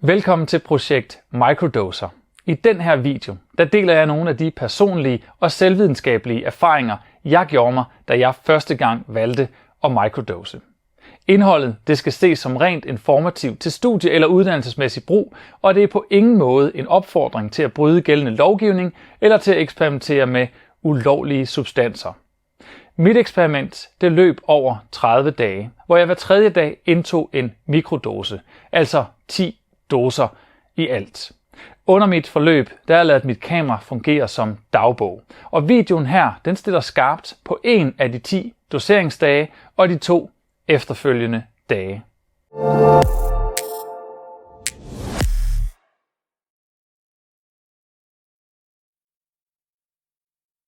Velkommen til projekt Microdoser. I den her video, der deler jeg nogle af de personlige og selvvidenskabelige erfaringer, jeg gjorde mig, da jeg første gang valgte at microdose. Indholdet det skal ses som rent informativt til studie- eller uddannelsesmæssig brug, og det er på ingen måde en opfordring til at bryde gældende lovgivning eller til at eksperimentere med ulovlige substanser. Mit eksperiment det løb over 30 dage, hvor jeg hver tredje dag indtog en mikrodose, altså 10 doser i alt. Under mit forløb der har jeg ladet mit kamera fungere som dagbog, og videoen her den stiller skarpt på en af de 10 doseringsdage og de 2 efterfølgende dage.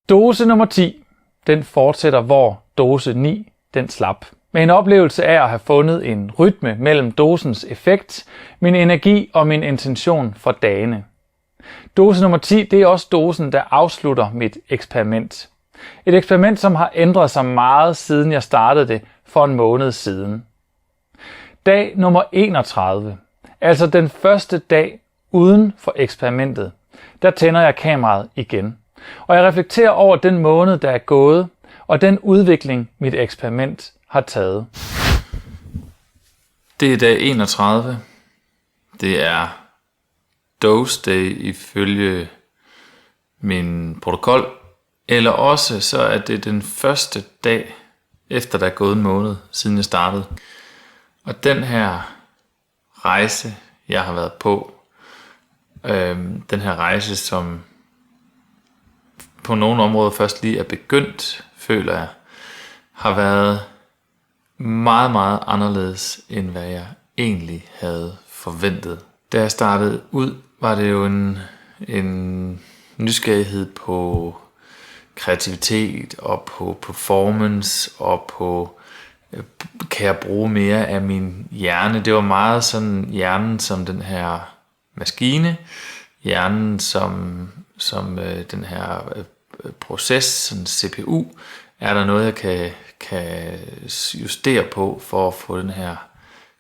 Dose nummer 10, den fortsætter hvor dose 9 den slap. Med en oplevelse af at have fundet en rytme mellem dosens effekt, min energi og min intention for dagene. Dose nummer 10 det er også dosen, der afslutter mit eksperiment. Et eksperiment, som har ændret sig meget siden jeg startede det for en måned siden. Dag nummer 31, altså den første dag uden for eksperimentet, der tænder jeg kameraet igen. Og jeg reflekterer over den måned, der er gået, og den udvikling, mit eksperiment har taget. Det er dag 31. Det er dose day ifølge min protokol. Eller også så er det den første dag, efter der er gået en måned, siden jeg startede. Og den her rejse, jeg har været på, den her rejse, som på nogle områder først lige er begyndt, føler jeg, har været meget, meget anderledes, end hvad jeg egentlig havde forventet. Da jeg startede ud, var det jo en nysgerrighed på kreativitet og på performance og på, kan jeg bruge mere af min hjerne. Det var meget sådan hjernen som den her maskine, hjernen som den her proces, sådan CPU. Er der noget, jeg kan justere på for at få den her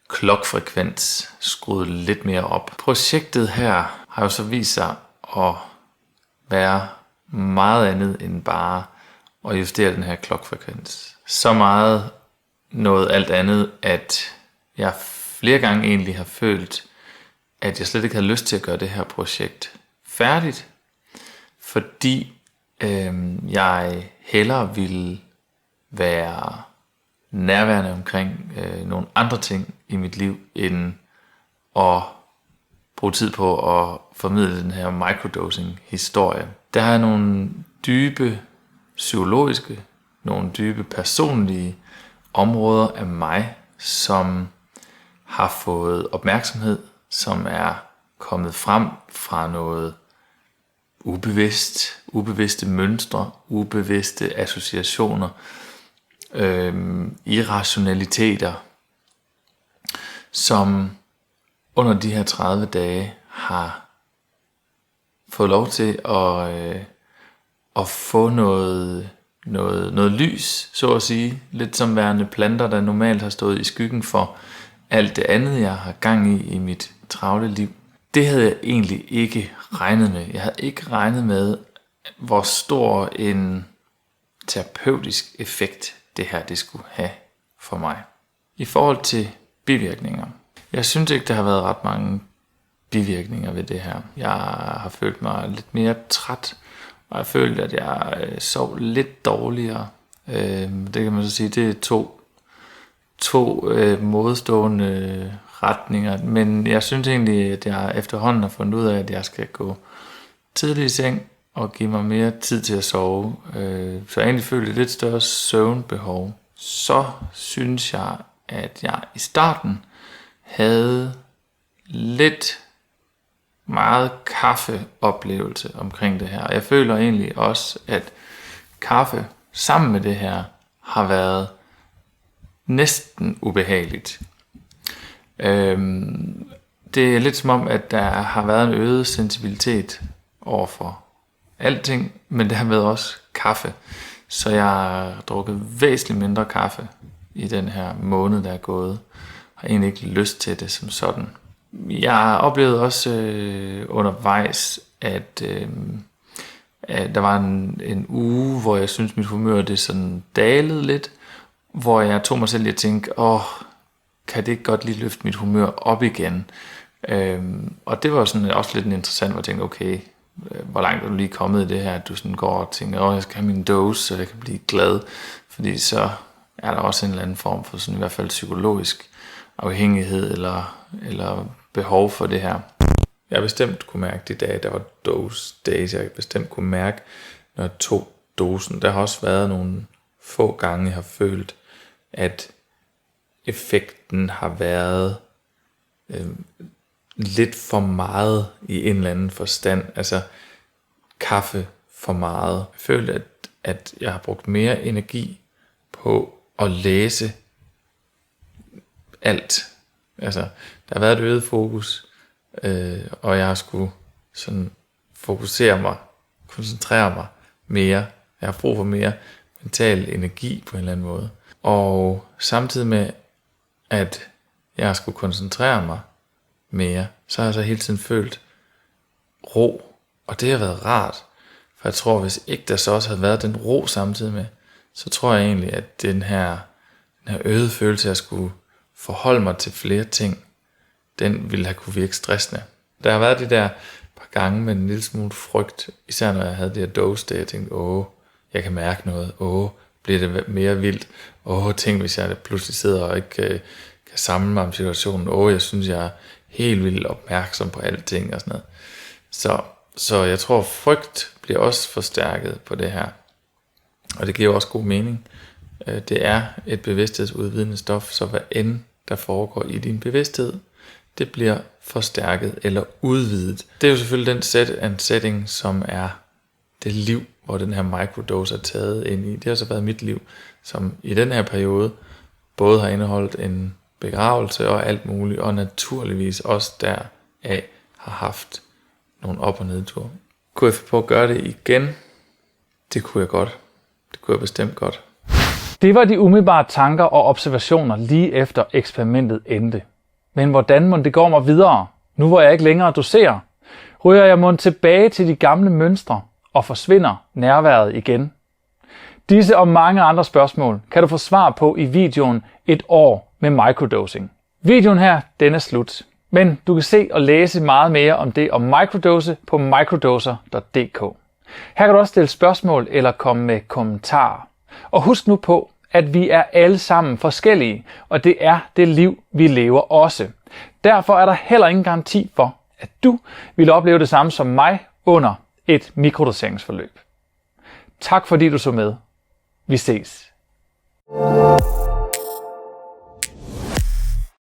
klokfrekvens skruet lidt mere op. Projektet her har jo så vist sig at være meget andet end bare at justere den her klokfrekvens. Så meget noget alt andet, at jeg flere gange egentlig har følt, at jeg slet ikke havde lyst til at gøre det her projekt færdigt, fordi jeg hellere ville være nærværende omkring nogle andre ting i mit liv, end at bruge tid på at formidle den her microdosing-historie. Der er nogle dybe psykologiske, nogle dybe personlige områder af mig, som har fået opmærksomhed, som er kommet frem fra noget ubevidste mønstre, ubevidste associationer, irrationaliteter, som under de her 30 dage har fået lov til at få noget lys, så at sige, lidt som værende planter, der normalt har stået i skyggen for alt det andet, jeg har gang i mit travle liv. Det havde jeg egentlig ikke regnet med. Jeg havde ikke regnet med, hvor stor en terapeutisk effekt det her det skulle have for mig. I forhold til bivirkninger. Jeg synes ikke, der har været ret mange bivirkninger ved det her. Jeg har følt mig lidt mere træt, og jeg følte, at jeg sov lidt dårligere. Det kan man så sige, det er to modstående retninger, men jeg synes egentlig, at jeg efterhånden har fundet ud af, at jeg skal gå tidligt i seng og give mig mere tid til at sove, så jeg egentlig følte et lidt større søvnbehov. Så synes jeg, at jeg i starten havde lidt meget kaffeoplevelse omkring det her, og jeg føler egentlig også, at kaffe sammen med det her har været næsten ubehageligt. Det er lidt som om, at der har været en øget sensibilitet overfor alting, men det har været også kaffe. Så jeg har drukket væsentligt mindre kaffe i den her måned, der er gået. Jeg har egentlig ikke lyst til det som sådan. Jeg oplevede også undervejs, at der var en uge, hvor jeg synes mit humør det sådan dalede lidt, hvor jeg tog mig selv i at tænke, kan det ikke godt lige løfte mit humør op igen? Og det var sådan også lidt interessant, hvor jeg tænkte, okay, hvor langt er du lige kommet i det her, at du sådan går og tænker, jeg skal have min dose, så jeg kan blive glad, fordi så er der også en eller anden form for sådan i hvert fald psykologisk afhængighed eller behov for det her. Jeg har bestemt kunne mærke de dage, der var dose days, jeg bestemt kunne mærke, når jeg tog dosen. Der har også været nogle få gange, jeg har følt, at effekten har været lidt for meget i en eller anden forstand. Altså kaffe for meget. Jeg følte, at jeg har brugt mere energi på at læse alt. Altså, der har været et øget fokus, og jeg har skulle sådan fokusere mig, koncentrere mig mere. Jeg har brug for mere mental energi på en eller anden måde. Og samtidig med, at jeg skulle koncentrere mig mere, så har jeg så hele tiden følt ro. Og det har været rart. For jeg tror, hvis ikke der så også havde været den ro samtidig med, så tror jeg egentlig, at den her øgede følelse, at jeg skulle forholde mig til flere ting, den ville have kunne virke stressende. Der har været de der par gange med en lille smule frygt, især når jeg havde det her dose, der jeg tænkte, jeg kan mærke noget, bliver det mere vildt, tænk hvis jeg pludselig sidder og ikke kan samle mig om situationen, jeg synes jeg er helt vildt opmærksom på alting og sådan noget. Så jeg tror frygt bliver også forstærket på det her, og det giver også god mening. Det er et bevidsthedsudvidende stof, så hvad end der foregår i din bevidsthed, det bliver forstærket eller udvidet. Det er jo selvfølgelig den setting, som er det liv, hvor den her microdose er taget ind i. Det har så været mit liv, som i den her periode både har indeholdt en begravelse og alt muligt, og naturligvis også deraf har haft nogle op- og nedture. Kunne jeg få på at gøre det igen? Det kunne jeg godt. Det kunne jeg bestemt godt. Det var de umiddelbare tanker og observationer lige efter eksperimentet endte. Men hvordan må det gå mig videre, nu hvor jeg ikke længere doserer? Ryger jeg mon tilbage til de gamle mønstre og forsvinder nærværet igen? Disse og mange andre spørgsmål kan du få svar på i videoen Et år med microdosing. Videoen her, den er slut. Men du kan se og læse meget mere om det om microdose på microdoser.dk. Her kan du også stille spørgsmål eller komme med kommentarer. Og husk nu på, at vi er alle sammen forskellige, og det er det liv, vi lever også. Derfor er der heller ingen garanti for, at du vil opleve det samme som mig under et mikrodoseringsforløb. Tak fordi du så med. Vi ses.